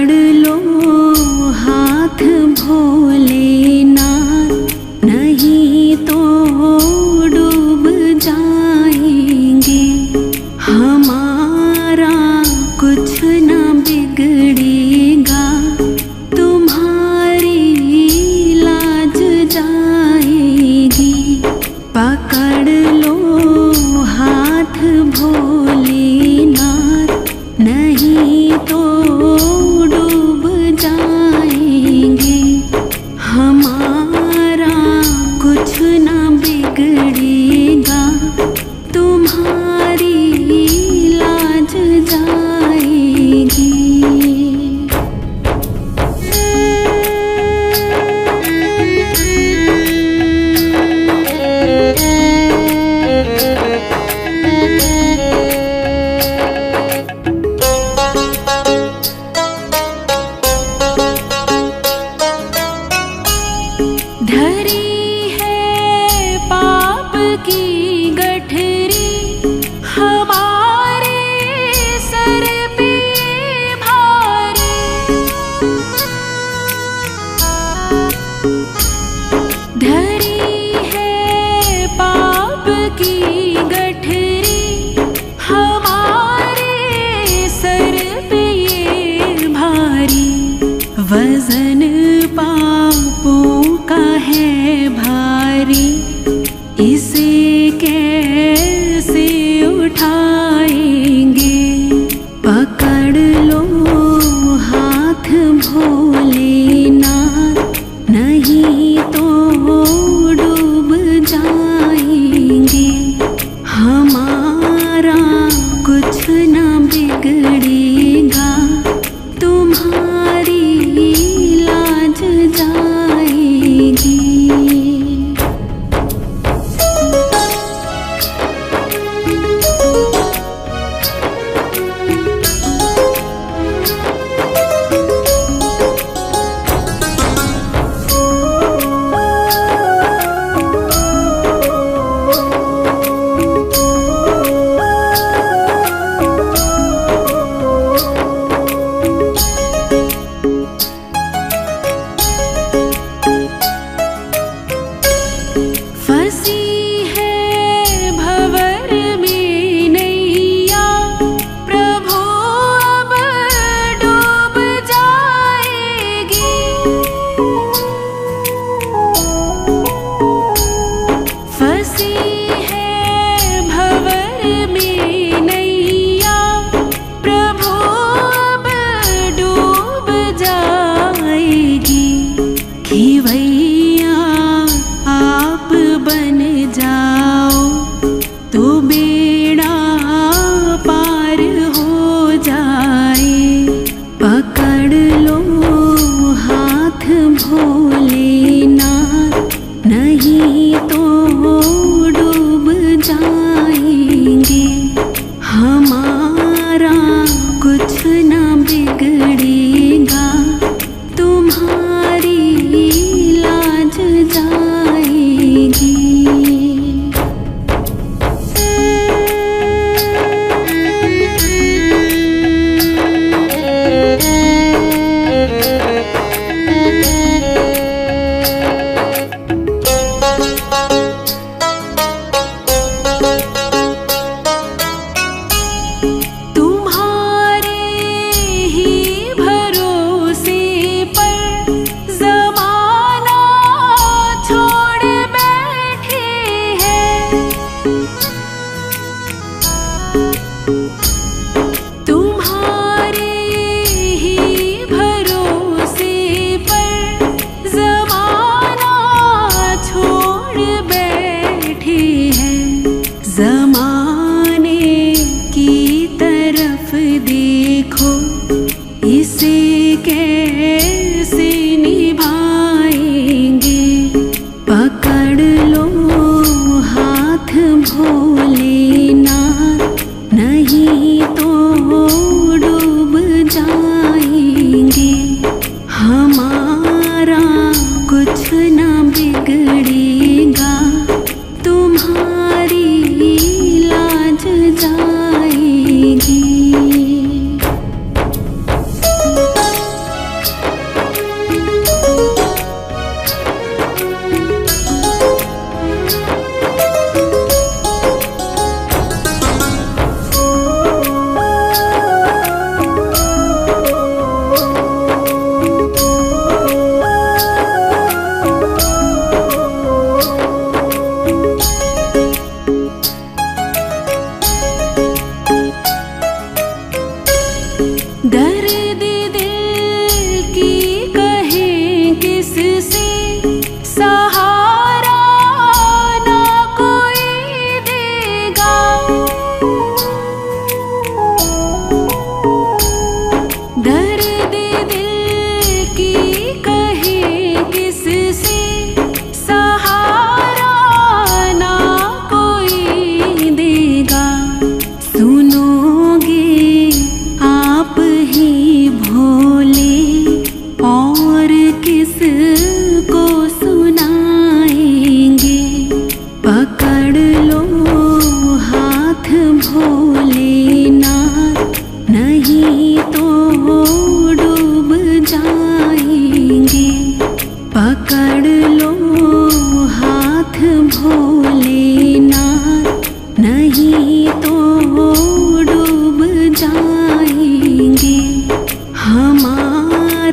पकड़ लो हाथ भोलेनाथ, नहीं तो डूब जाएंगे। हमारा कुछ न बिगड़ेगा, तुम्हारी लाज जाएगी। पकड़ लो हाथ भोलेनाथ, नहीं तो डूब जाएंगे। हमारा कुछ न बिगड़ेगा, तुम्हारी लाज जाएगी। धरी है पाप की गठरी, हमारे सर पे भारी। धरी है पाप की गठरी, हमारे सर पे ये भारी। वजन पापों का है भारी, इसे कैसे उठाएंगे। पकड़ लो हाथ भोलेनाथ, नहीं तो डूब जाएंगे। हमारा कुछ न बिगड़ेगा, तुम्हारी लाज जाएगी। फंसी है भंवर में नैया, प्रभु अब डूब जाएगी। फंसी है भंवर में नैया, प्रभु अब डूब जाएगी। खिवैया आप बन जाओ तो बेड़ा पार हो जाए। पकड़ लो हाथ भोलेनाथ, नहीं तो डूब जाएंगे। हमारा कुछ न बिगड़ेगा, तुम्हारी लाज जाएगी।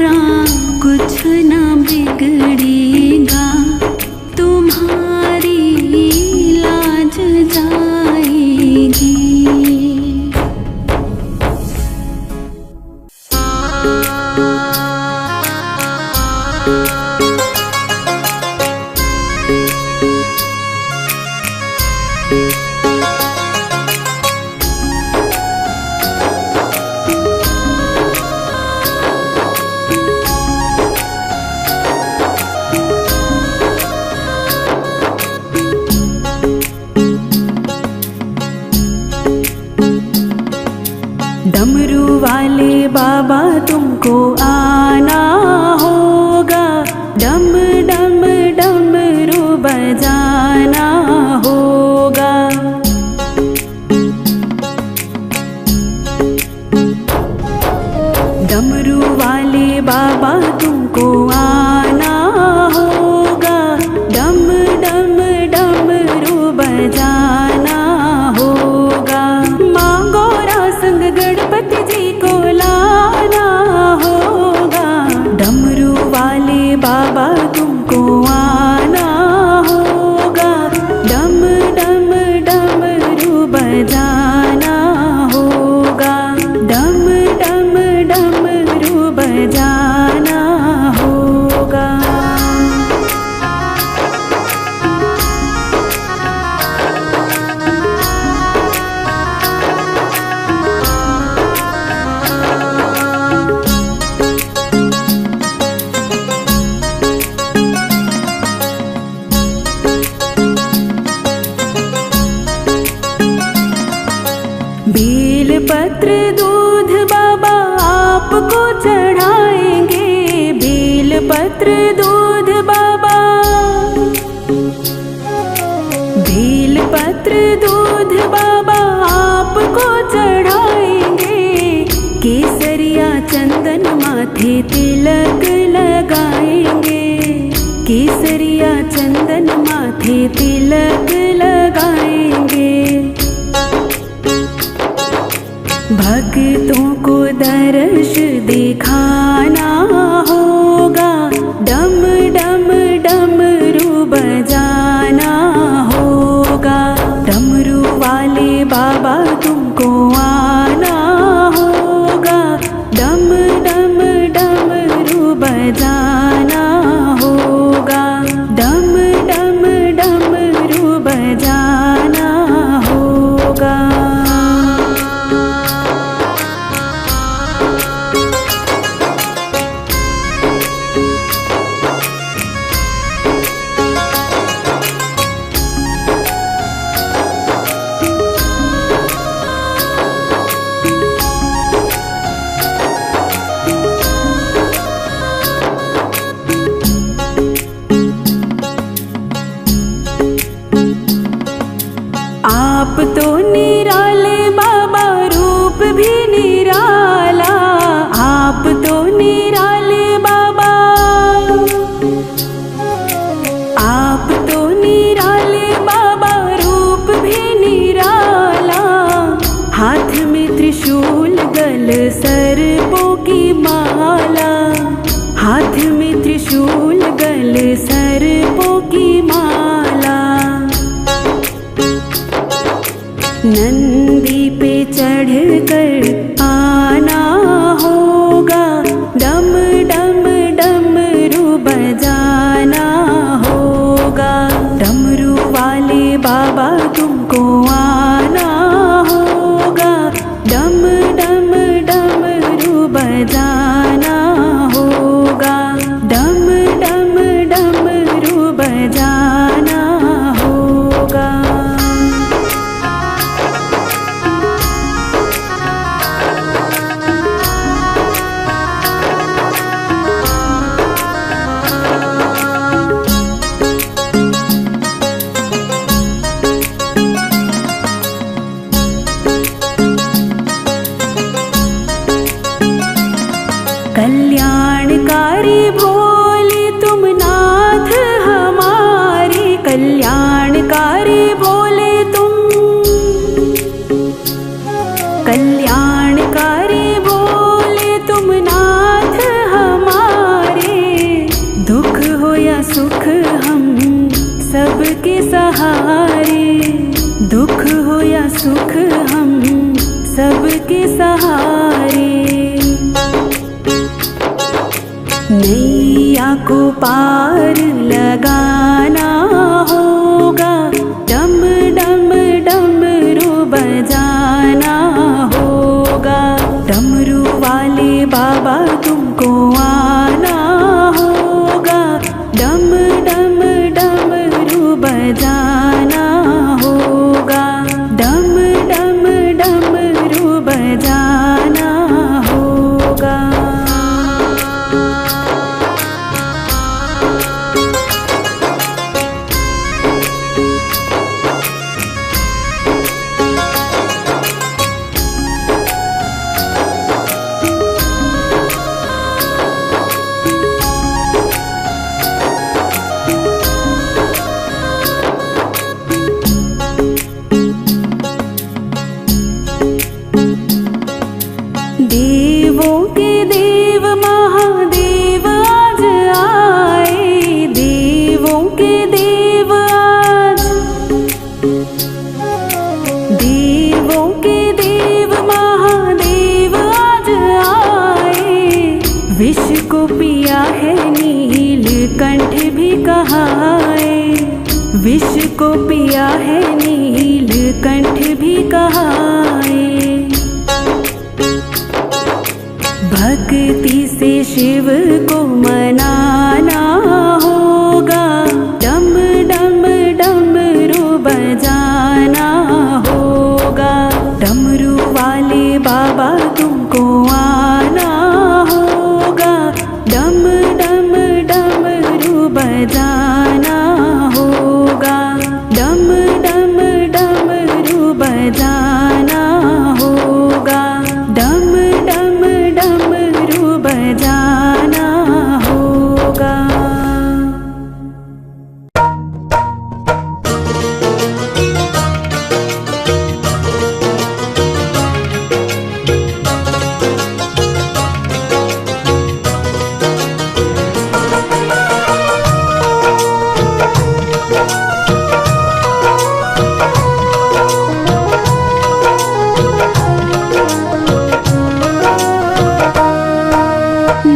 मोरा कुछ ना बिगड़ेगा, तुम्हारी लाज जाएगी। डमरू वाले बाबा तुमको आना होगा, डम डम डमरू बजाना होगा। डमरू वाले बाबा तुमको आना होगा, डम डम डमरू बजाना होगा। मांगो संग गणपति जी को लाना होगा, डमरू वाले बाबा तुमको आना होगा, डम डम डमरू बजाना होगा, डम डम डमरू बजाना होगा। बेल पत्र दूध बाबा आपको चढ़ाएंगे, बेल पत्र दूध बाबा, बेल पत्र दूध बाबा आपको चढ़ाएंगे। केसरिया चंदन माथे तिलक लगाएंगे, केसरिया चंदन माथे तिलक लगाएंगे। भक्तों को दर्श दिखाना होगा, डम डम डमरू बजाना होगा। डमरू वाले बाबा तुमको आना होगा, डम डम डमरू बजाना होगा, डम डम डमरू बजाना होगा। आप तो निराले बाबा, रूप भी निराला, आप तो निराले बाबा, आप तो निराले बाबा, रूप भी निराला। हाथ में त्रिशूल गल सर्पों की माला, हाथ में त्रिशूल गल सर्पों की माला। नैया को पार लगाना होगा, डम डम डमरू बजाना होगा। डमरू वाले बाबा तुमको आना होगा, डम डम डमरू बजाना होगा, डम डम डमरू बजाना होगा। देवों के देव महादेव आज आए, देवों के देव आज, देवों के देव महादेव आज आए। विष को पिया है नीलकंठ भी कहाए, विष को पिया है नीलकंठ भी कहाए। भक्ति से शिव को मनाना होगा, डम डम डमरू बजाना होगा। डमरू वाले बाबा तुमको आना होगा, डम डम डमरू बजाना होगा, डम डम डमरू बजाना होगा, डम डम डमरू बजाना होगा।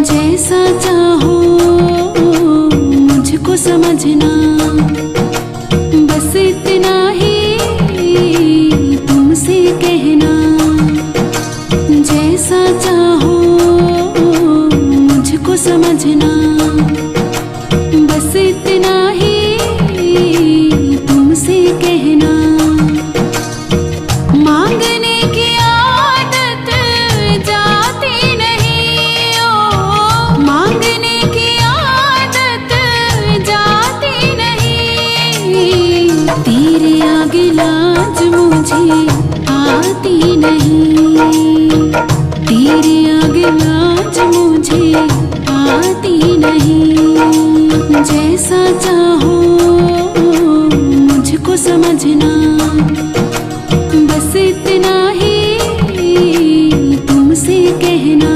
जैसा चाहो मुझको समझना, बस इतना ही तुमसे कहना। जैसा चाहो मुझको समझना, बस इतना ही तुमसे कहना। मांगने की आदत जाती नहीं, ओ मांगने की आदत जाती नहीं। तेरे आगे लाज मुझे आती नहीं, तेरे आगे लाज मुझे आती नहीं। जैसा चाहो मुझको समझना, बस इतना ही तुमसे कहना।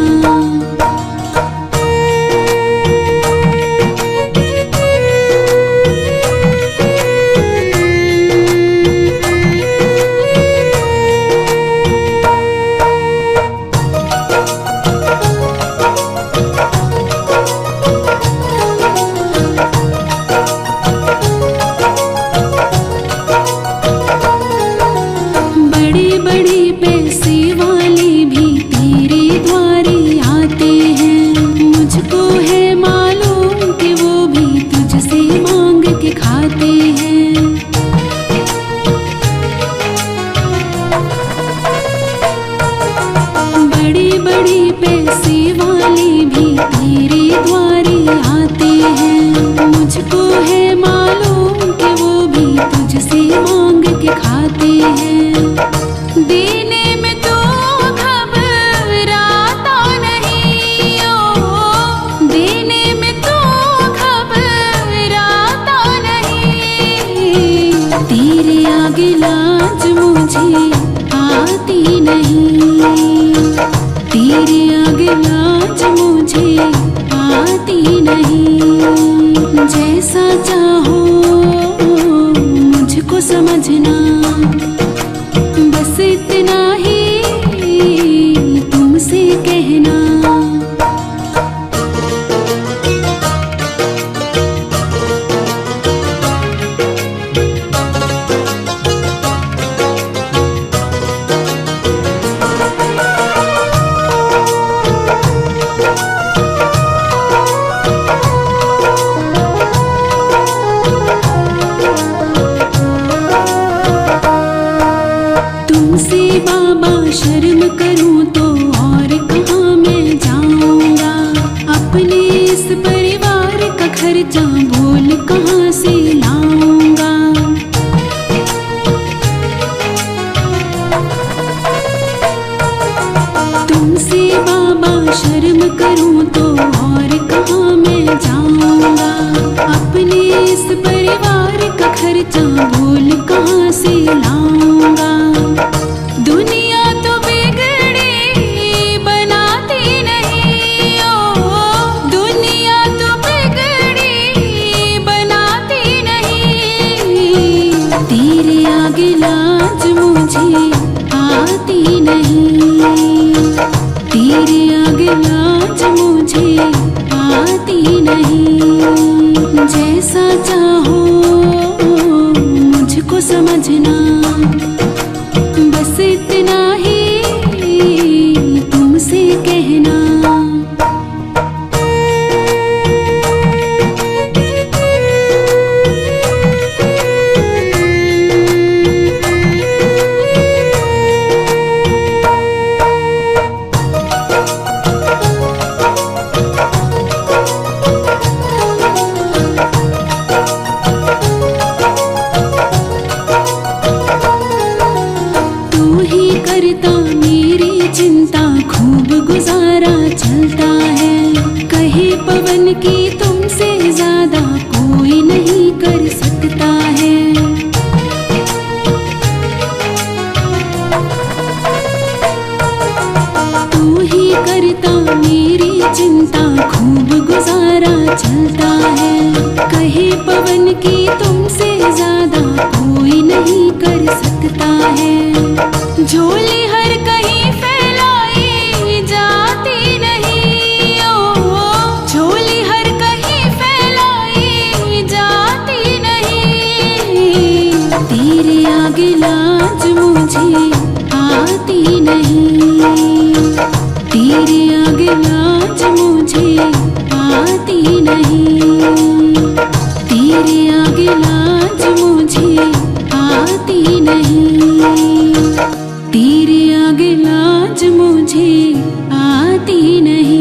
बड़े बड़े पैसे वाले भी तेरे द्वारे आते हैं, मुझको है मालूम कि वो भी तुझसे मांग के खाते हैं। बड़े बड़े पैसे वाले भी तेरे द्वारे आते हैं, मुझको है मालूम कि वो भी तुझसे मांग के खाते हैं। देने में तो घबराता नहीं, ओ देने में तो घबराता नहीं। तेरे आगे लाज मुझे आती नहीं, तेरे आगे लाज मुझे आती नहीं। जैसा चाहो मुझको समझना, बस इतना ही तुमसे कहना। शर्म करूं तो और कहाँ मैं जाऊंगा। अपने इस परिवार का खर्चा बोल कहाँ से लाऊंगा। तुमसे बाबा शर्म करूं तो और कहाँ मैं जाऊंगा। अपने इस परिवार का खर्चा बोल कहाँ से लाऊंगा। दुनिया तो बिगड़ी बनाती नहीं, ओ दुनिया तो बिगड़ी बनाती नहीं। तेरे आगे लाज मुझे आती नहीं, तेरे आगे लाज मुझे आती नहीं। जैसा चाहो मुझको समझना, बस इतना ही तुमसे कहना। करता मेरी चिंता खूब गुजारा चलता है। कहे पवन की तुमसे ज्यादा कोई नहीं कर सकता है। तू ही करता मेरी चिंता खूब गुजारा चलता है। कहे पवन की तुमसे ज्यादा कोई नहीं कर सकता है। झोली हर कहीं फैलाई जाती नहीं, ओ झोली हर कहीं फैलाई जाती नहीं। तेरे आगे लाज मुझे आती नहीं, तेरे आगे लाज मुझे आती नहीं। तेरे आगे लाज मुझे आती नहीं, तेरे आगे लाज मुझे आती नहीं।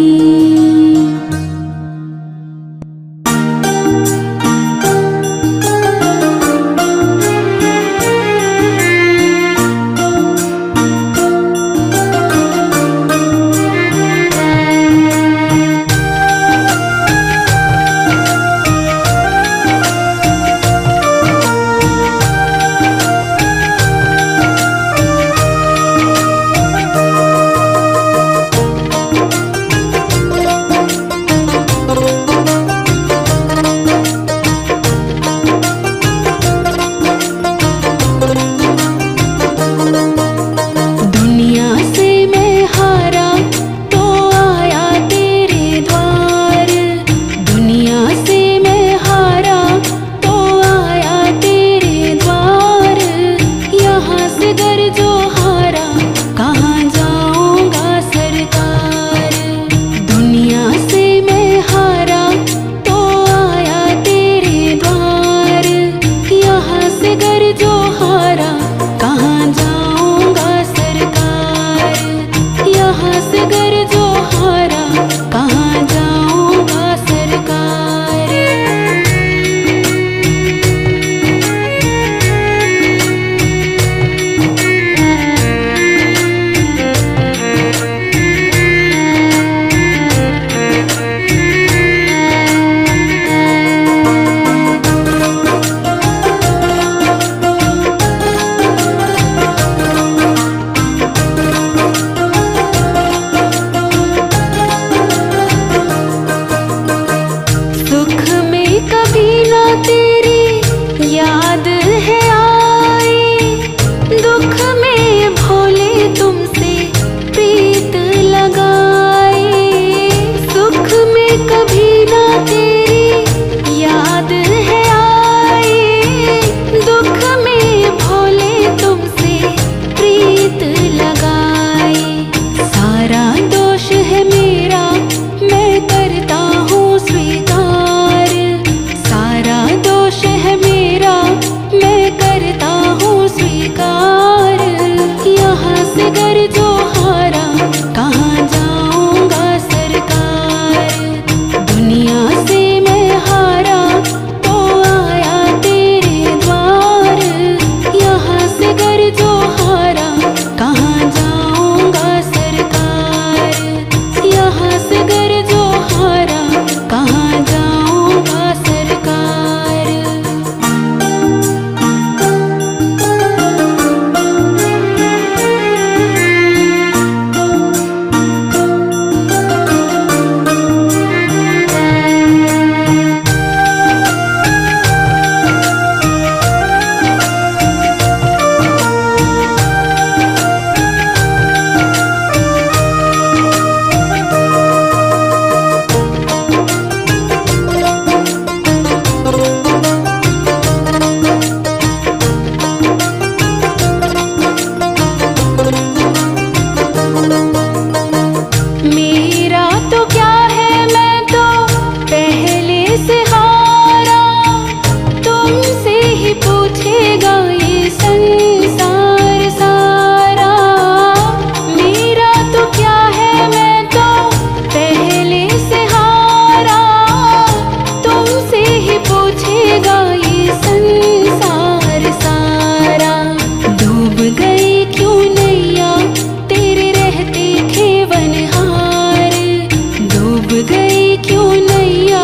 चले क्यों नैया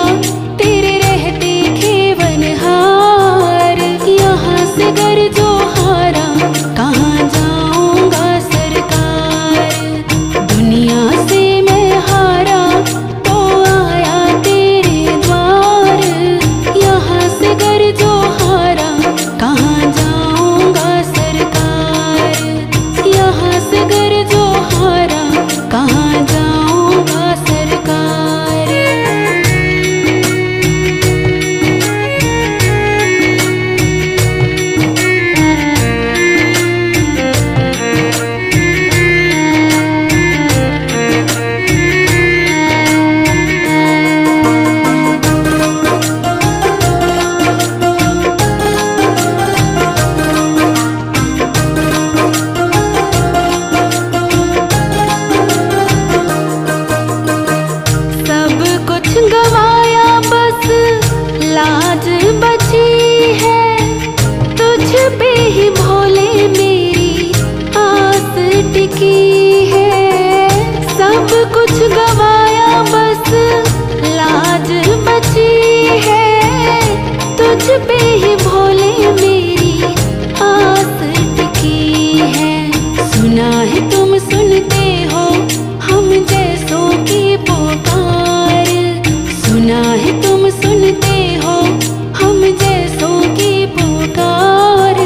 तेरे रहते खेवनहार। यहाँ से गर जो हारा कहाँ जाऊंगा सरकार। दुनिया से मैं हारा तो आया तेरे द्वार। यहाँ से गर जो हारा कहाँ जाऊंगा सरकार। यहाँ से गर जो हारा कहाँ जाऊंगा सरकार। सब कुछ गवाया बस लाज बची है। तुझ पे ही भोले मेरी आस टिकी है। सब कुछ गवाया बस लाज बची है। तुझ पे ही भोले मेरी आस टिकी है। सुना है तुम सुनते हो हम जैसों की पुकार। सुना है तुम सुनते हो हम जैसों की पुकार।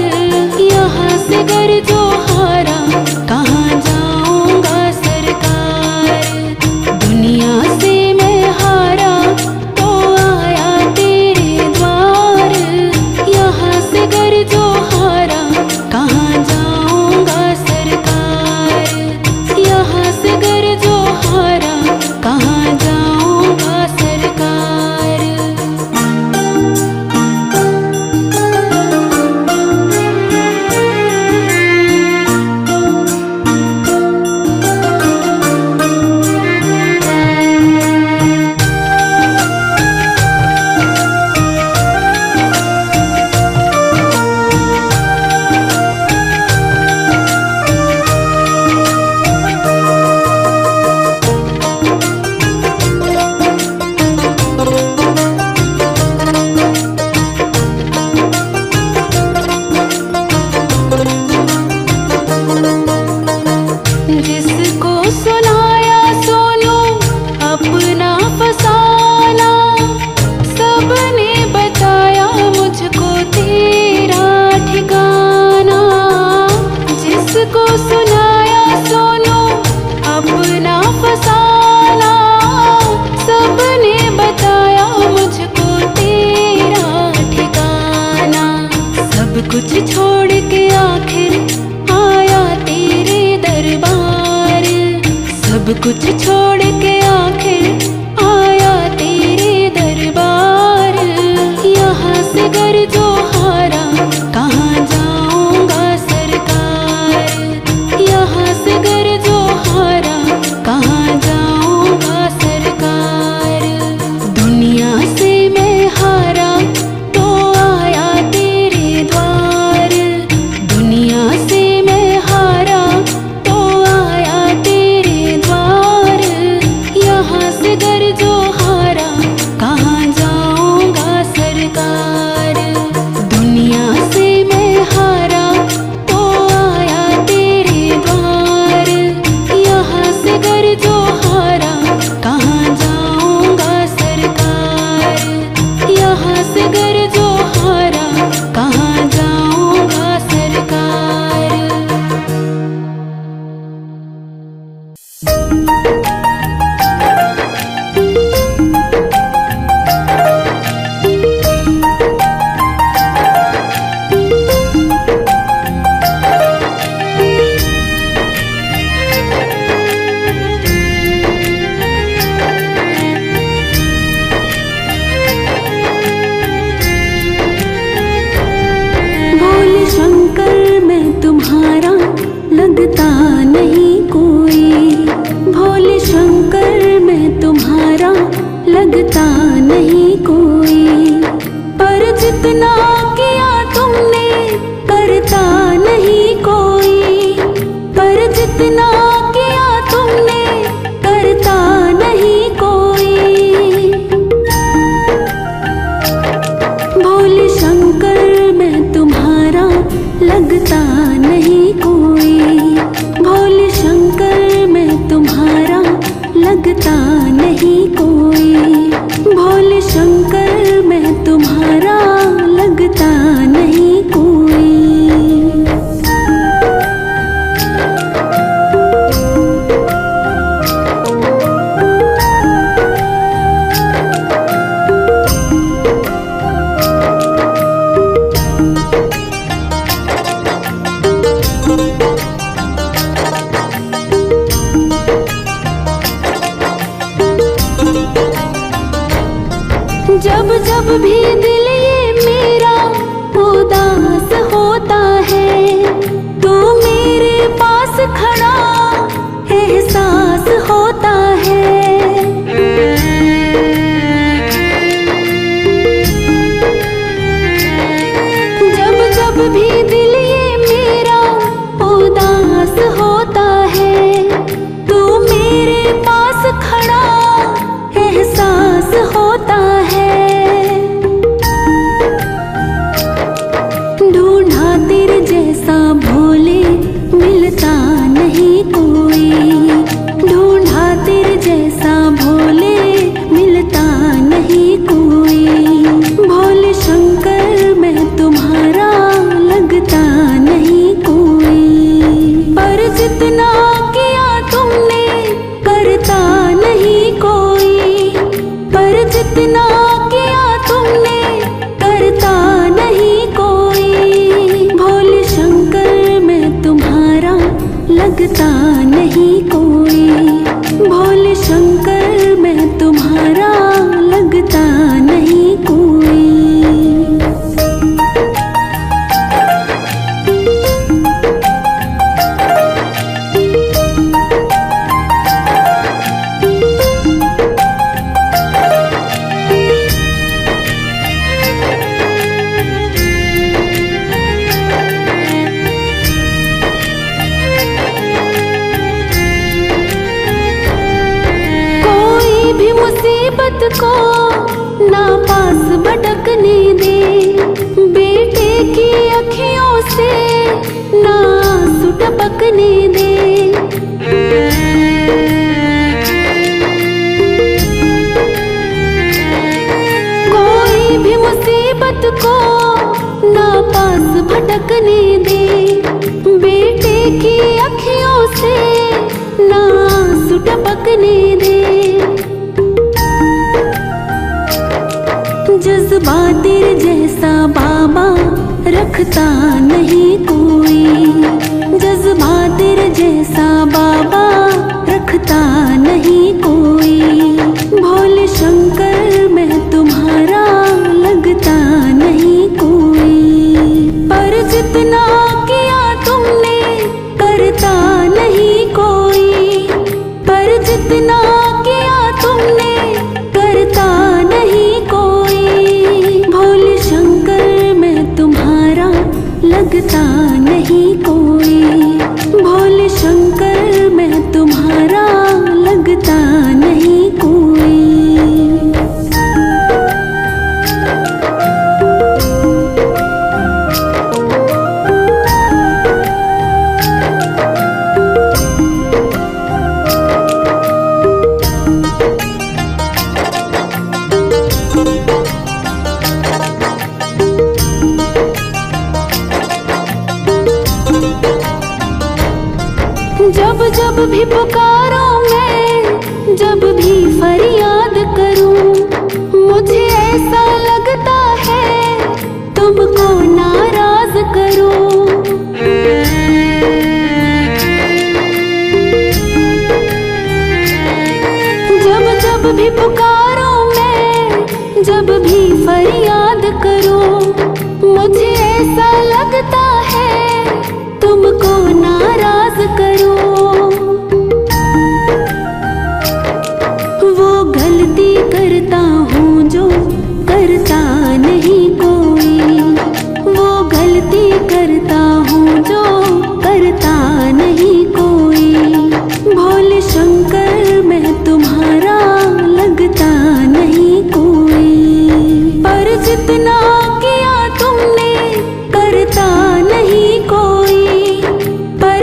यहाँ से गर जो हारा कहाँ जाऊंगा सरकार। दुनिया से मैं हारा तो आया तेरे द्वार। यहाँ से गर जो हारा कहाँ जाऊंगा सरकार। यहाँ से गर जो हारा कहाँ जाऊंगा सरकार। जिसको सुनाया सोनू अपना फसाना। सबने बताया मुझको तेरा ठिकाना। जिसको सुनाया सोनू अपना फसाना। सबने बताया मुझको तेरा ठिकाना। सब कुछ छोड़ के आखिर आया तेरे दरबार। सब कुछ छोड़ के आखिर आया तेरे दरबार। यहाँ से गर जो हारा कहाँ जाऊंगा सरकार। यहाँ से गर जो हारा कहाँ जाऊंगा सरकार। दुनिया से मैं हारा तो आया तेरे द्वार। दुनिया से मैं हारा तो आया तेरे द्वार। यहाँ से गर जो हारा कहाँ जाऊंगा सरकार। दुनिया से मैं हारा तो आया तेरे द्वार। यहाँ से गर जो हारा कहाँ जाऊंगा सरकार। यहाँ से गर जो हारा कहाँ जाऊंगा सरकार। भोले शंकर मैं तुम्हारा लगता नहीं कोई। भोले शंकर मैं तुम्हारा लगता नहीं कोई। पर जितना किया तुमने करता नहीं कोई। पर जितना किया तुमने करता नहीं कोई। जब जब भी दिल ये मेरा उदास होता है, तो मेरे पास खड़ा एहसास होता है। जब जब भी दिल ये मेरा उदास होता है, तो मेरे पास खड़ा एहसास होता है। ढूंढा तेरे जैसा भोले मिलता नहीं कोई, ढूंढा तेरे जैसा भोले मिलता नहीं कोई। भोले शंकर मैं तुम्हारा लगता नहीं कोई, पर जितना किया तुमने करता नहीं कोई, पर जितना किया तुमने करता नहीं कोई। भोले शंकर मैं तुम्हारा लगता नहीं कोई, भोले शंकर मैं तुम्हारा लगता नहीं कोई। भी मुसीबत को ना पास भटकने दे, बेटे की अखियों से ना आंसू टपकने दे। कोई भी मुसीबत को ना पास भटकने दे, बेटे की अखियों से ना आंसू टपकने दे। जज्बा तेरे जैसा बाबा रखता नहीं कोई, जज्बा तेरे जैसा बाबा रखता नहीं कोई। भोले शंकर मैं तुम्हारा लगता नहीं कोई, पर जितना किया तुमने करता नहीं कोई, पर जितना किया तुमने करता नहीं कोई। भोले शंकर मैं तुम्हारा लगता नहीं कोई, भोले शंकर मैं तुम्हारा लगता नहीं कोई। जब जब भी पुकारो मैं, जब भी फरियाद करूं, मुझे ऐसा लगता है तुमको नाराज करूं। जब जब भी पुकारो मैं, जब भी फरियाद करूं, मुझे ऐसा लगता है तुमको नाराज करूं। वो गलती करता हूँ जो करता नहीं कोई, वो गलती करता हूँ जो करता नहीं कोई। भोले शंकर मैं तुम्हारा लगता नहीं कोई, पर जितना किया तुमने करता नहीं कोई, पर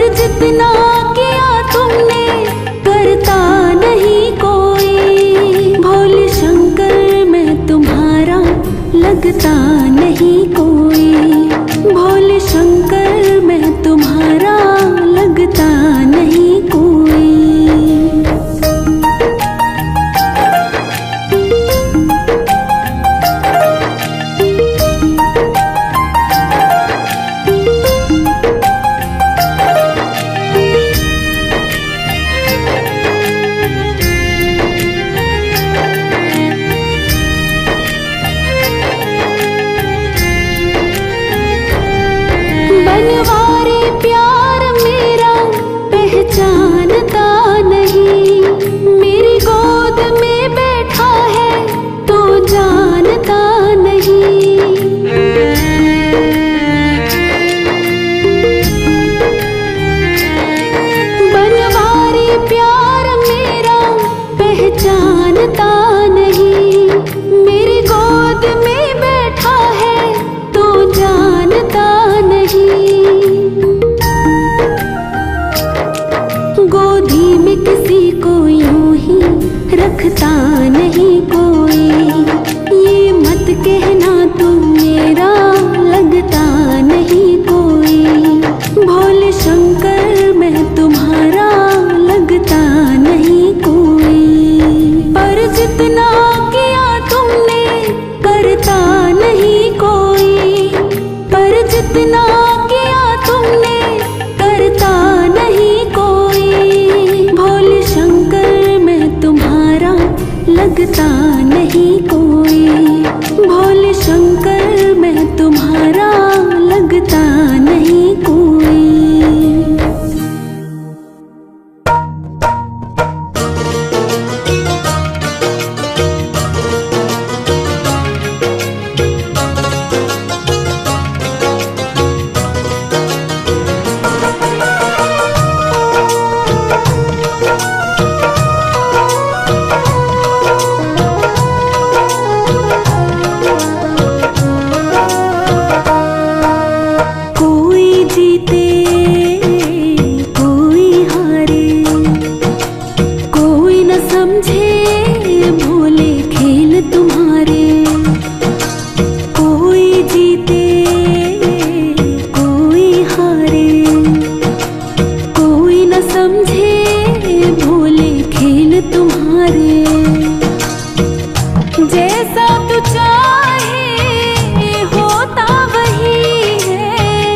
जैसा तू चाहे होता वही है,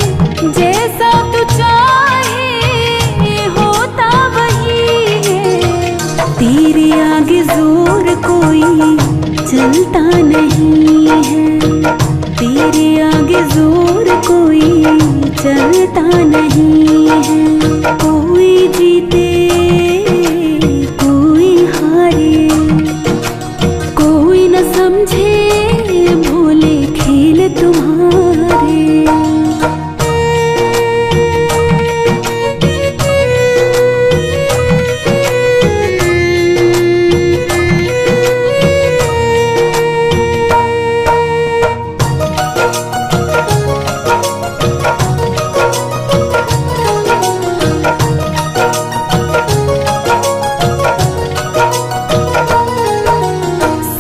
जैसा तू चाहे होता वही है। तेरे आगे जोर कोई चलता नहीं है, तेरे आगे जोर कोई चलता नहीं है। कोई जीते कोई हारे, कोई न समझे भोले खेल तुम्हारे।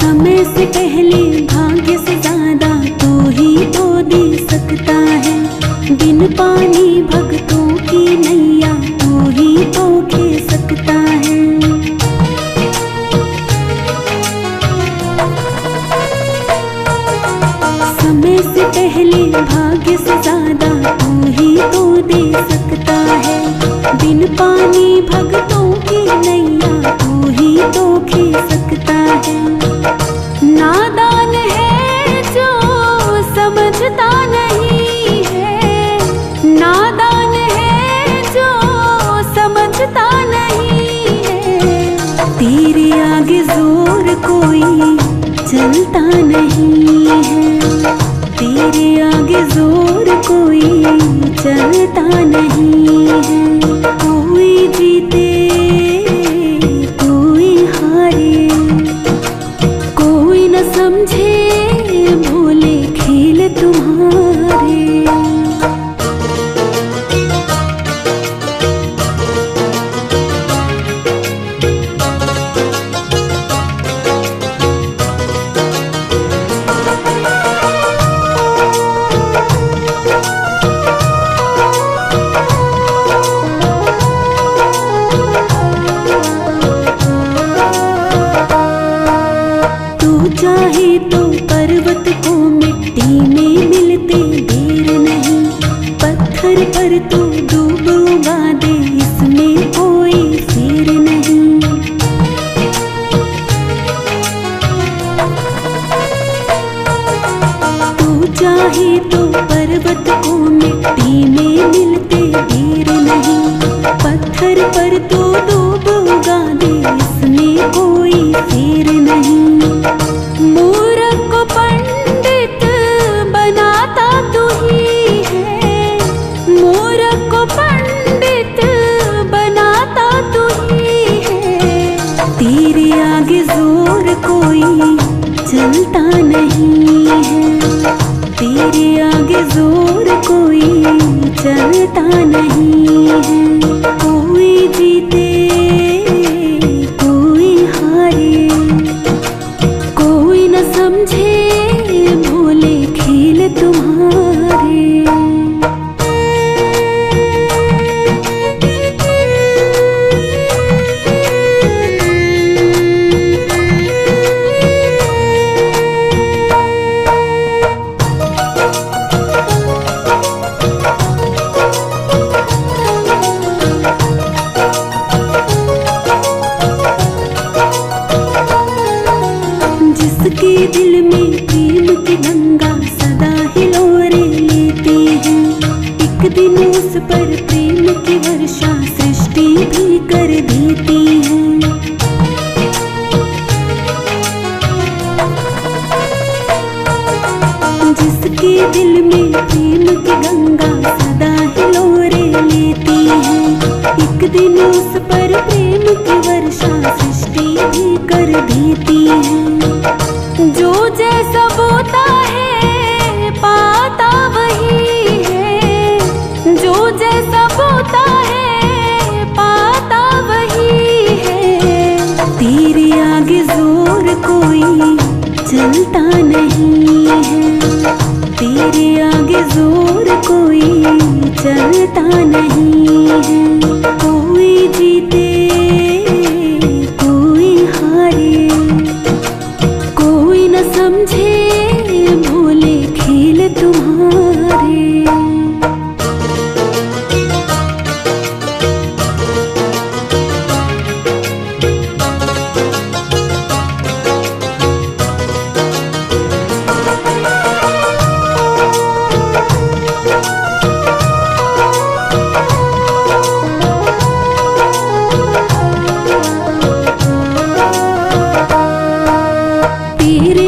समय से पहले भाग्य से ज्यादा तू ही तो दे सकता है। बिन पानी भक्तों की नैया तू ही तो खे सकता है। समय से पहले भाग्य से ज्यादा तू ही तो दे सकता है। बिन पानी भक्तों की नैया तू ही तो खे सकता है। नादान है जो समझता नहीं है, नादान है जो समझता नहीं है। तेरे आगे जोर कोई चलता नहीं है, तेरे आगे जोर कोई चलता नहीं है। कोई जीते कोई हारे, कोई न समझे भोले खेल तुम्हारे। चाहे तो पर्वत को मिट्टी में मिलते देर नहीं, पत्थर पर तो डूब उगा दे इसमें कोई फेर नहीं। तू चाहे तो पर्वत को मिट्टी में मिलते देर नहीं, पत्थर पर तो डूब उगा दे इसमें कोई फेर नहीं। मूर्ख को पंडित बनाता तू ही है, मूर्ख को पंडित बनाता तू ही है। तेरे आगे जोर कोई चलता नहीं है, तेरे आगे जोर कोई चलता नहीं है। कोई जीते कोई हारे, कोई न समझे भोले खेल तुम्हारे। जिसके दिल में प्रेम की गंगा सदा हिलोरे लेती है, एक दिन उस पर प्रेम की वर्षा सृष्टि भी कर देती है। जिसके दिल में प्रेम की गंगा सदा हिलोरे लेती है, एक दिन उस पर प्रेम की वर्षा सृष्टि भी कर देती है। जो जैसा बोता है पाता वही है, जो जैसा बोता है पाता वही है। तेरे आगे जोर कोई चलता नहीं है, तेरे आगे जोर कोई चलता नहीं है। कोई जीते कोई हारे, कोई न समझे भोले खेल तुम्हारे।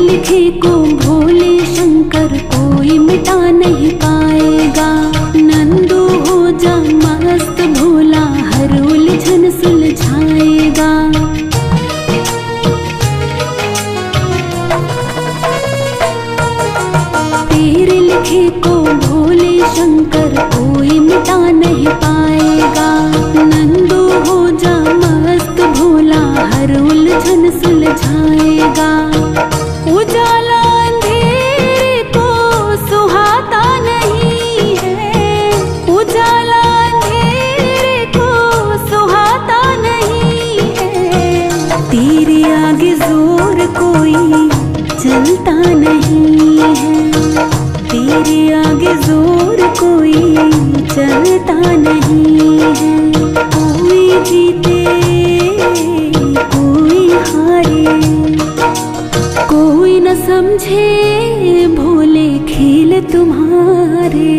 लिखे को भोले शंकर कोई मिटा नहीं पाएगा। नंदू हो जा मस्त भोला हर उलझन सुलझाएगा। तेरे लिखे को भोले शंकर कोई मिटा नहीं पाएगा। नंदू हो जा मस्त भोला हर उलझन सुलझाएगा। उजाला अंधेरे को सुहाता नहीं है। उजाला अंधेरे को सुहाता नहीं है। तेरे आगे जोर कोई चलता नहीं है। तेरे आगे जोर कोई चलता नहीं है। कोई जीते कोई हारे, कोई न समझे भोले खेल तुम्हारे।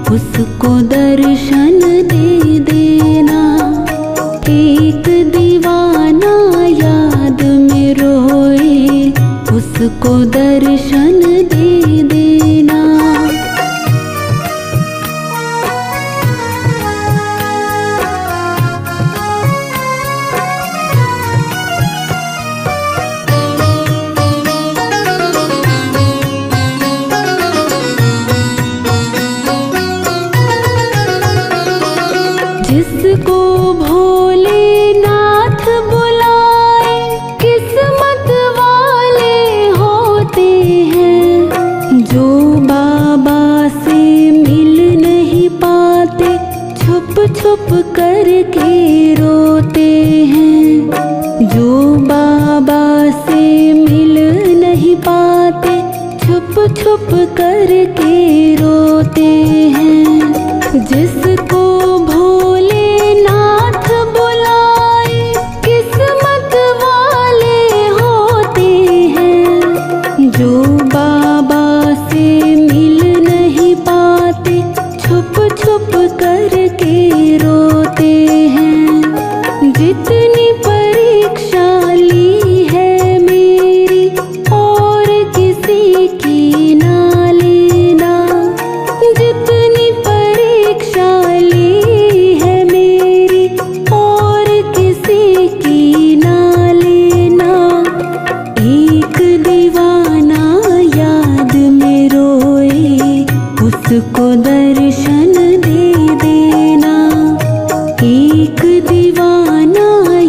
उसको दर्शन दे देना। एक दीवाना याद में रोए उसको दर्शन दे देना। जिसको भोलेनाथ बुलाए किस्मत वाले होते हैं। जो बाबा से मिल नहीं पाते छुप छुप करके रोते हैं। जो बाबा से मिल नहीं पाते छुप छुप करके रोते हैं। जिसको भोलेनाथ बुलाए किस्मत वाले होते हैं। जो बाबा से मिल नहीं पाते छुप छुप करके रोते हैं। जितनी परीक्षा ली है मेरी और किसी की ना लेना। जितनी परीक्षा ली है मेरी और किसी की ना लेना। एक दीवाना याद में रोए उसको दर्शन दे देना। एक दीवाना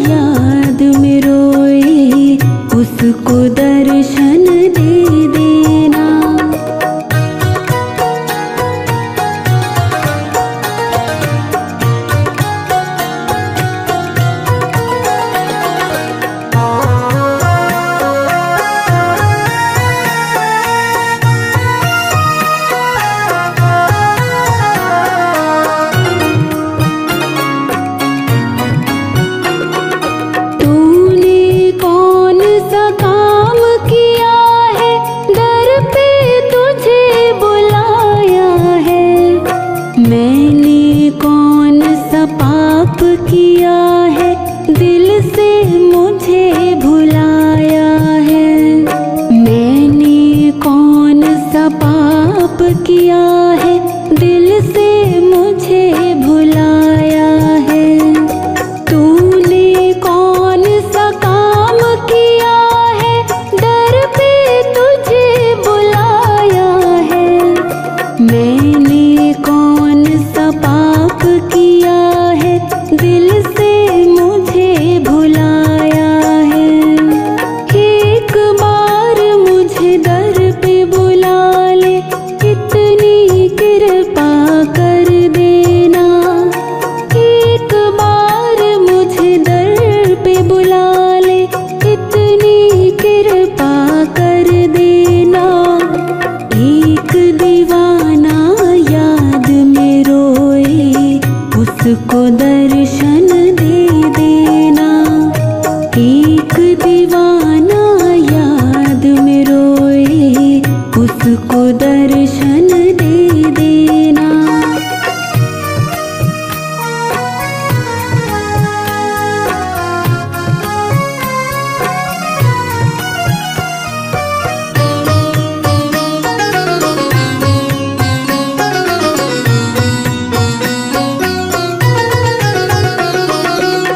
याद में रोए उसको दर्शन दे देना। तूने कौन सा काम किया एक दीवाना याद में रोए, उसको दर्शन दे देना।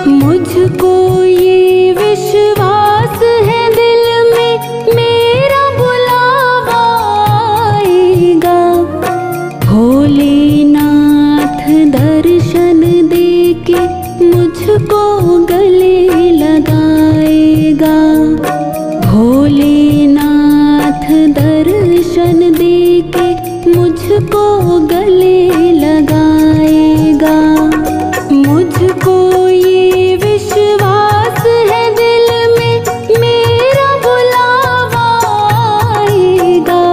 मुझको ये विश्वास है दिल में, मेरा बुलावा आएगा। भोलेनाथ दर्शन देके मुझको गले लगाएगा। भोलेनाथ दर्शन देके मुझको गले लगाएगा। मुझको ये विश्वास है दिल में, मेरा बुलावा आएगा।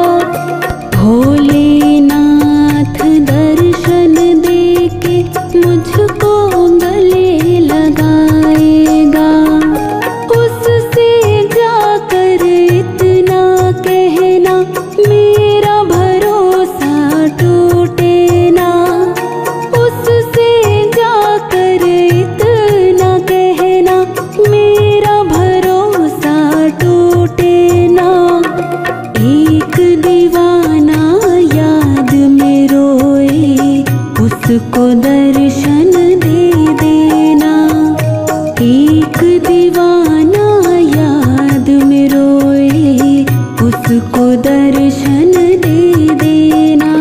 भोलेनाथ दर्शन देके मुझको गले लगाएगा। उससे जाकर इतना कहना, मेरा भरोसा टूटे ना। उससे जाकर इतना कहना, मेरा भरोसा टूटे ना। एक दीवाना याद में रोए, उसको दर्शन दे देना। एक दीवाना याद में रोए, उसको दर्शन दे देना।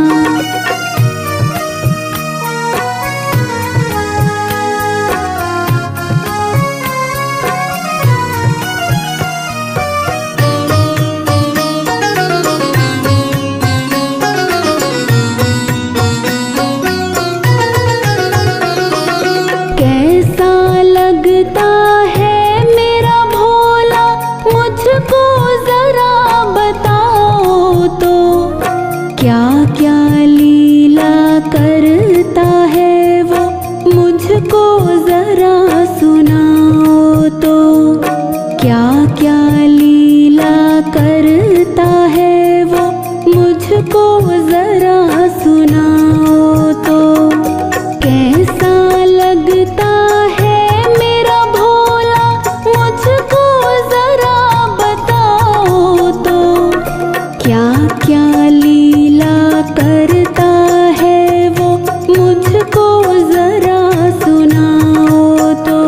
कैसा लगता है मेरा भोला, मुझको जरा बताओ तो। क्या क्या लीला करता है वो, मुझको जरा सुनाओ तो। क्या क्या लीला करता है वो, मुझको जरा सुनाओ तो। कैसा लगता है मेरा भोला, मुझको जरा बताओ तो। क्या क्या लीला करता है वो, मुझको जरा सुनाओ तो।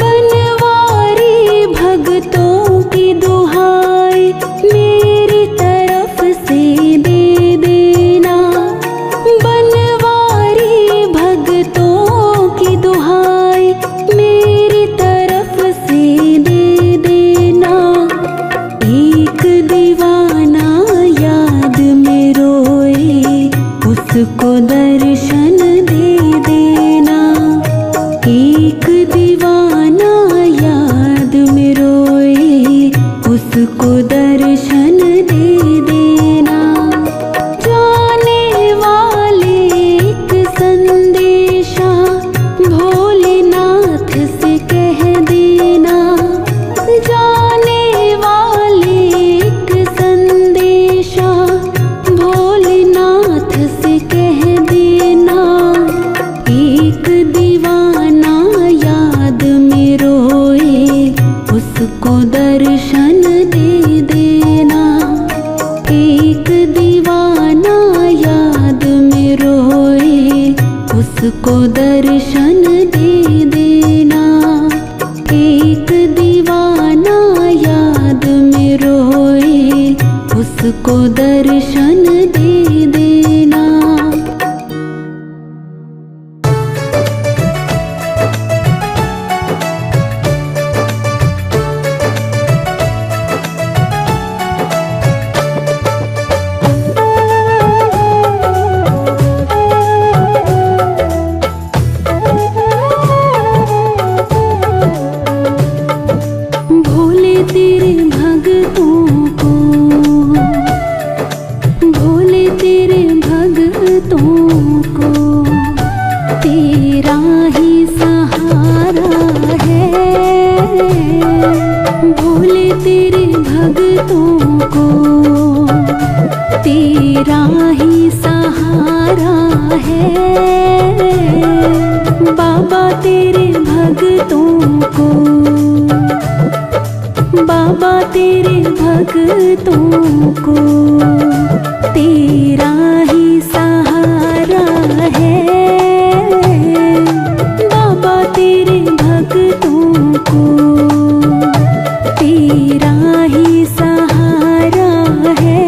बनवारी भगतों की दुहाई मेरी तरफ से दे देना। बनवारी भगतों की दुहाई मेरी तरफ से दे देना। एक दीवाना याद में रोए, उसको दर्शन दे देना। एक दीवाना याद में रोए, उसको दर्शन दे देना। जाने वाले एक संदेशा भोलेनाथ से कह देना। जाने वाले एक संदेशा भोलेनाथ से कह देना। एक दीवाना याद में रोए, उसको दर्शन दे देना। एक दीवाना याद में रोए, उसको दर्शन दे देना। एक दीवाना याद में रोए, उसको दर्शन दे देना। भोले तेरे भगतों को, भोले तेरा ही सहारा है। बाबा तेरे भक्तों को, बाबा तेरे भक्तों को तेरा ही सहारा है। बाबा तेरे भक्तों को तेरा ही सहारा है।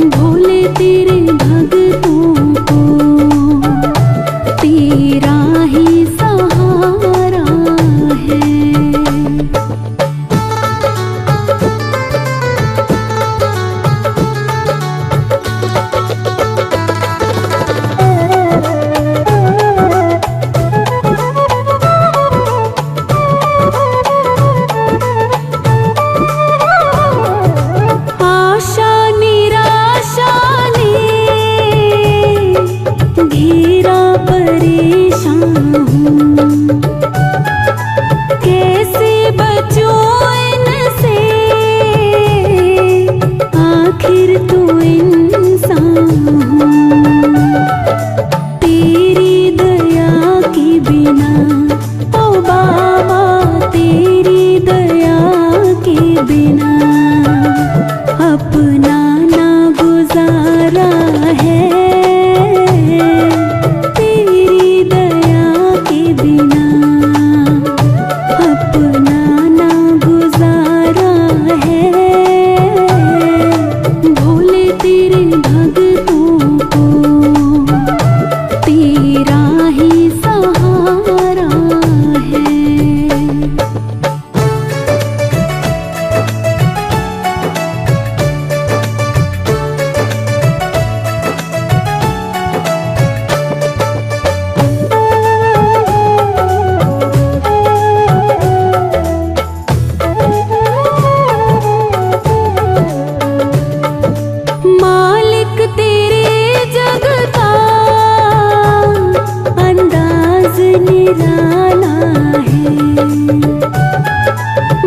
भोले तेरे भक्तों को तेरा ही सहारा है। घेरा परेशान हूँ, कैसे बचूं इनसे, आखिर तू इंसान हूँ। तेरी दया के बिना ओ बाबा, तेरी दया के बिना अपना ना गुजारा है।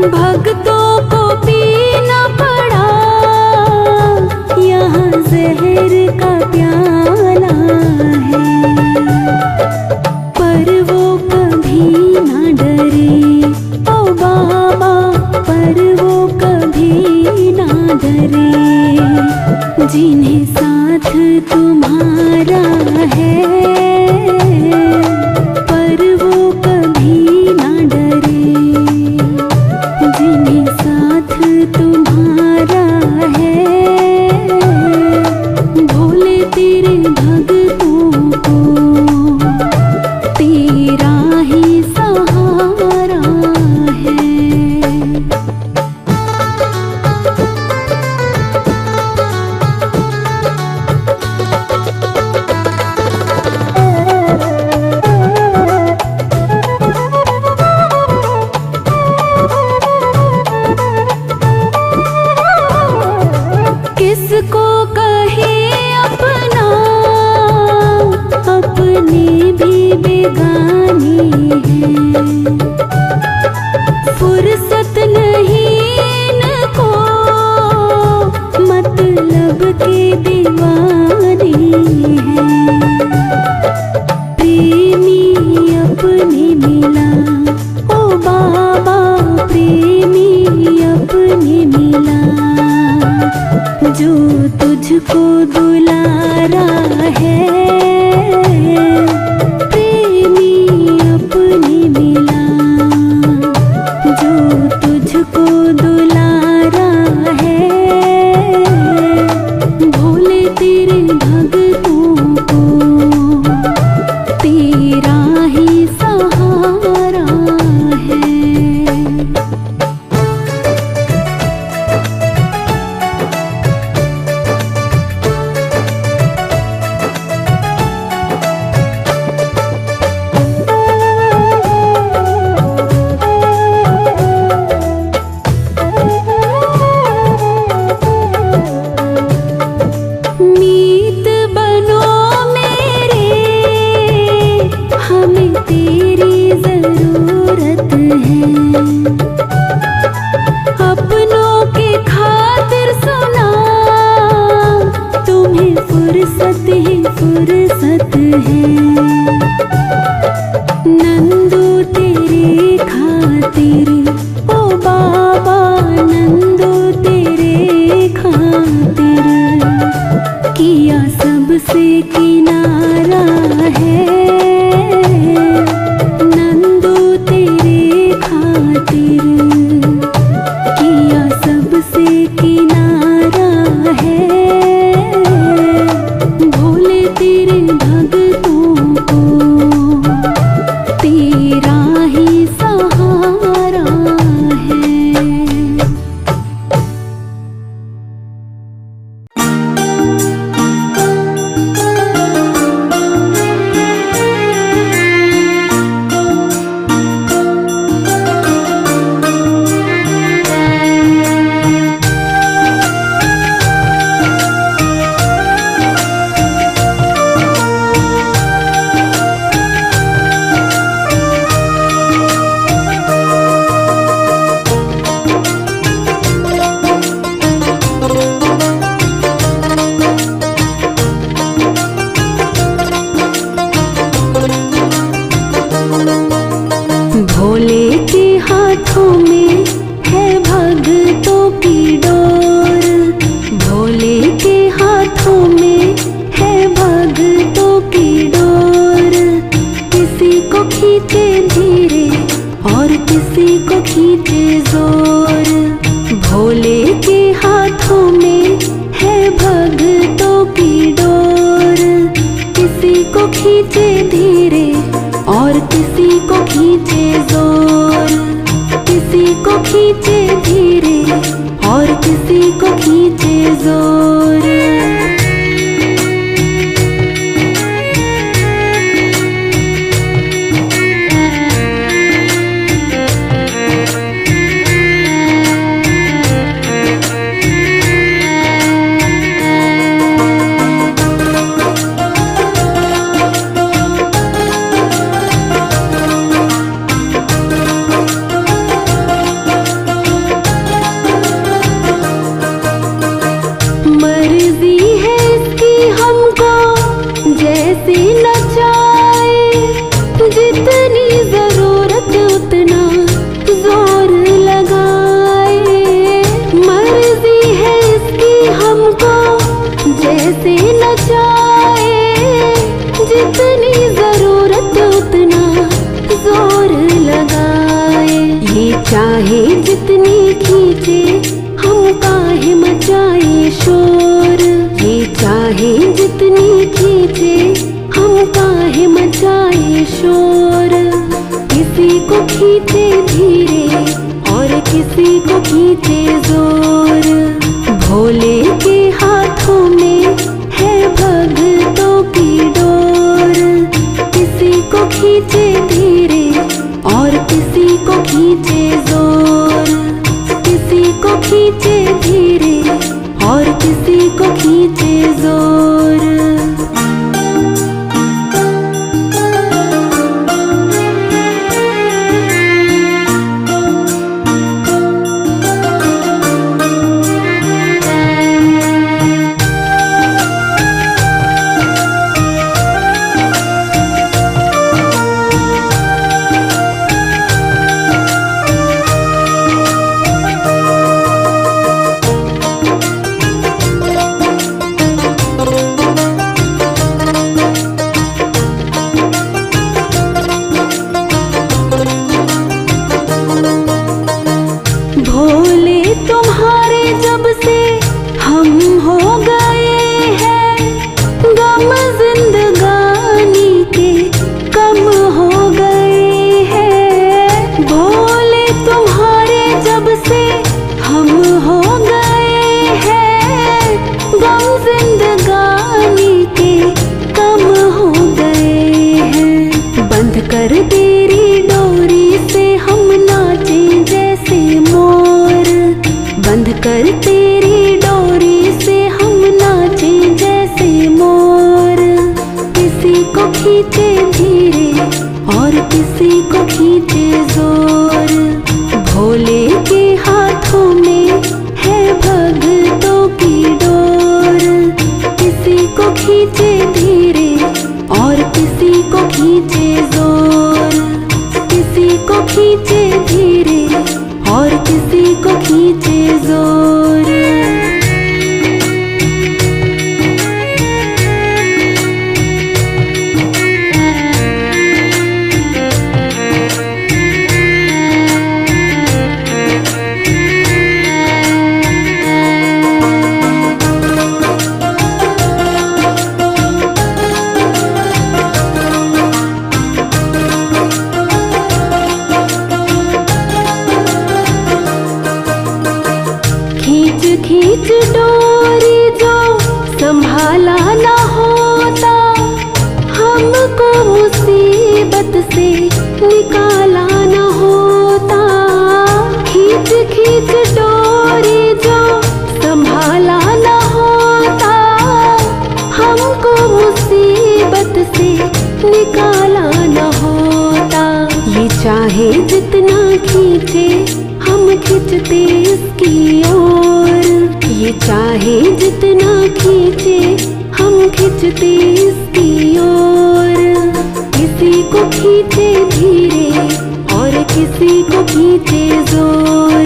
भक्तों को पीना पड़ा यहाँ जहर का प्याला है, पर वो कभी ना डरे ओ बाबा, पर वो कभी ना डरे। जिन्हें साथ तुम्हारा है, पर वो कभी ना डरे। जिन्हें साथ तुम्हारा है, भोले तेरे भक्तों को तेरा ही सहारा है। किसको कहे अपना, अपने भी बेगानी है। फुर्सत नहीं इनको, मतलब के दीवाने हैं। प्रेमी अपने मिला ओ बाबा, प्रेमी अपने मिला, जो तुझको दुलारा है। प्रेमी अपने मिला, जो तुझको दुलारा है। भोले तेरे भक्तों को तेरा ही सहारा है। मीत बनो मेरे, हमें तेरी जरूरत है। अपनों के खातिर सुना, को खींचे जोर। भोले के हाथों में है भक्तों की डोर। किसी को खींचे धीरे और किसी को खींचे जोर। किसी को खींचे धीरे और किसी को खींचे जोर। मर्जी है इसकी हमको जैसे नचाए, जितनी जरूरत उतना जोर लगाए। मर्जी है इसकी हमको जैसे नचाए, जितनी जरूरत उतना जोर लगाए। ये चाहे जितनी खींचे हम काहे मचाए शोर। ये चाहे जितनी खींचे हम काहे मचाए शोर। किसी को खींचे धीरे और किसी को खींचे जोर। भोले के हाथों में है भक्तों की डोर। किसी को खींचे धीरे और किसी को खींचे जोर। किसी को खींचे धीरे और किसी को खींचे जोर। भोले तुम्हारे जब से हम हो गए हैं, गम जिंदगानी के कम हो गए हैं। भोले तुम्हारे जब से हम हो गए हैं, गम जिंदगानी के कम हो गए हैं। बंद कर तेरी डोरी से हम नाचे जैसे मोर। बंद कर तेरी डोरी से हम नाचे जैसे मोर। किसी को खींचे धीरे और किसी को खींचे जोर। भोले के हाथों में है भक्तों की डोर। किसी को खींचे धीरे और किसी को खींचे जोर। किसी को खींचे धीरे और किसी को खींचे जोर। खींच डोरी जो संभाला ना होता, हमको मुसीबत से निकाला ना होता। खींच खींच डोरी जो संभाला ना होता, हमको मुसीबत से निकाला ना होता। ये चाहे जितना खींचे हम खींचते इसकी ओर। ये चाहे जितना खींचे हम खींचते इसकी ओर। किसी को खींचे धीरे और किसी को खींचे जोर।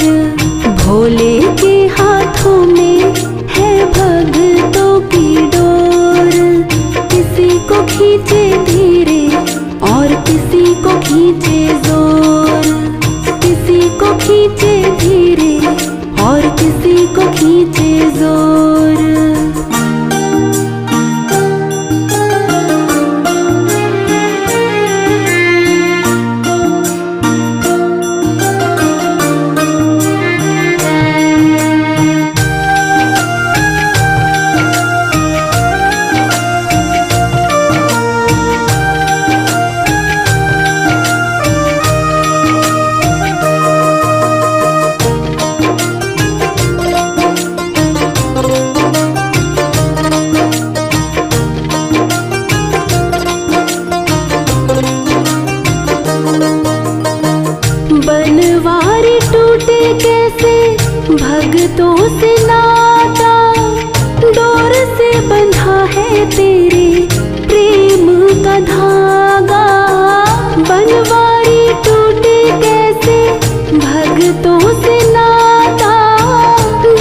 भोले के हाथों में है भक्तों की डोर। किसी को खींचे धीरे और किसी को खींचे जोर। किसी खींचे धीरे और किसी को खींचे जोर। बनवारी टूटे कैसे भक्तों से नाता, डोर से बंधा है तेरे प्रेम का धागा। बनवारी टूटे कैसे भक्तों से नाता,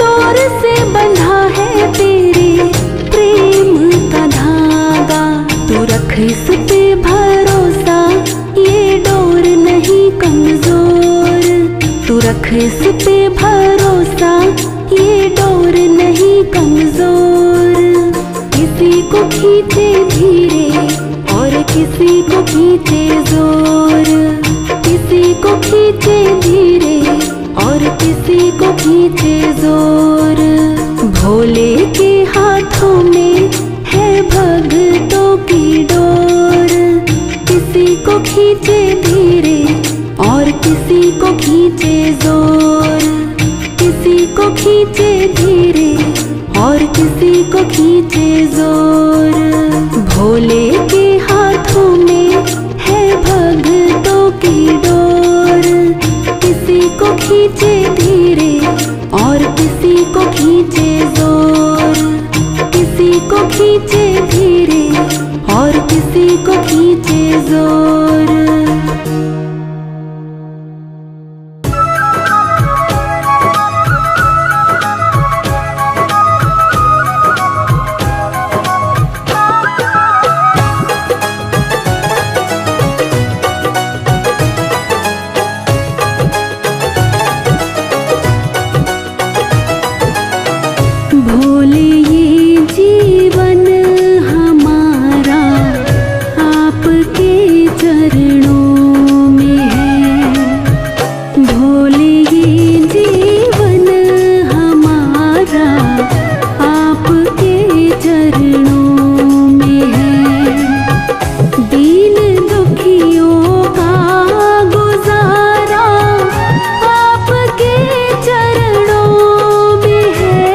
डोर से बंधा है तेरे प्रेम का धागा। तू रख इस पे भरोसा, ये डोर नहीं कमजोर। तू रख इस पे भरोसा, ये डोर नहीं कमजोर। किसी को खींचे धीरे और किसी को खींचे जोर। किसी को खींचे धीरे और किसी को खींचे जोर। भोले के हाथों में है भक्तों की डोर। किसी को खींचे धीरे और किसी को खींचे जोर। किसी को खींचे धीरे और किसी को खींचे जोर। भोले के हाथों में है भक्तों की डोर। किसी को खींचे धीरे और किसी को खींचे जोर। किसी को खींचे धीरे और किसी को खींचे जोर। भोले ये जीवन हमारा आपके चरणों में है। भोले ये जीवन हमारा आपके चरणों में है। दीन दुखियों का गुजारा आपके चरणों में है।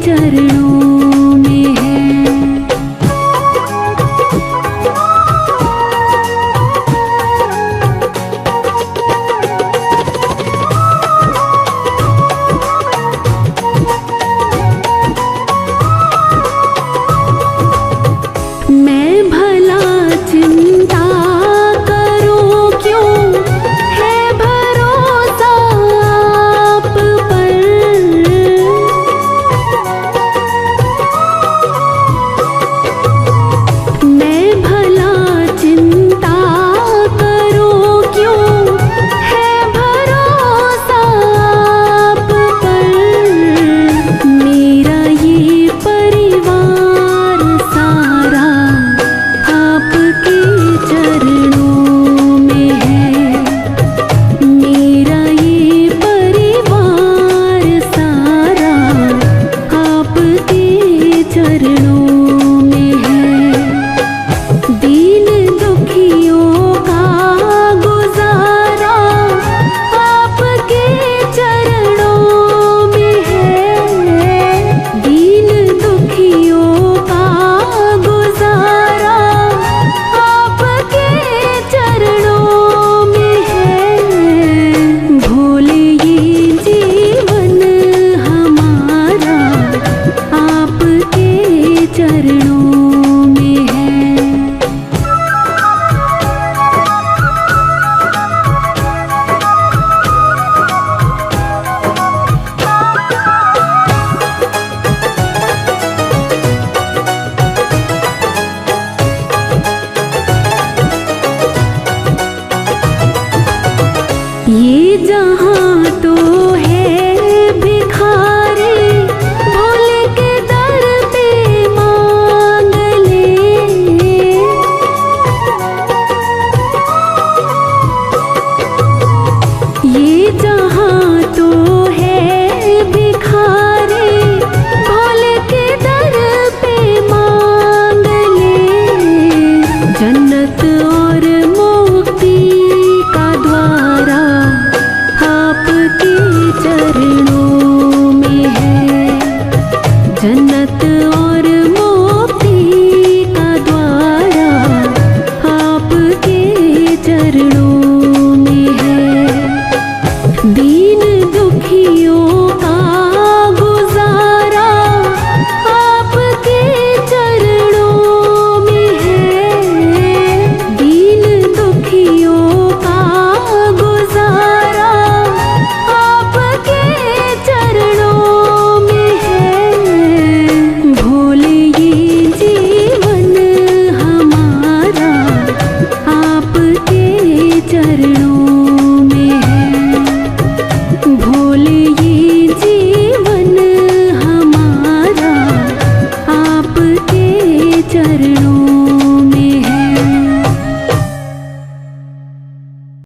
चरणों में है। मैं भला चिंता करूं क्यों, है भरोसा आप पर। मैं भला चिंता करूं क्यों, है भरोसा आप पर। मेरा ये परिवार सारा आपके चरणों में है। मेरा ये परिवार सारा आपके चरणों में है। दीन दुखियों का गुजारा आपके चरणों में है। दीन दुखियों का गुजारा आपके चरणों में है। भोले ये जीवन हमारा आपके चरणों में है। ये जहाँ तो है भिखारी, भोले के दर पे मांग ले। ये जहाँ तो है भिखारी, भोले के दर पे मांग ले। जन्नत और मुक्ति का द्वारा आपके चरणों में है। जन्नत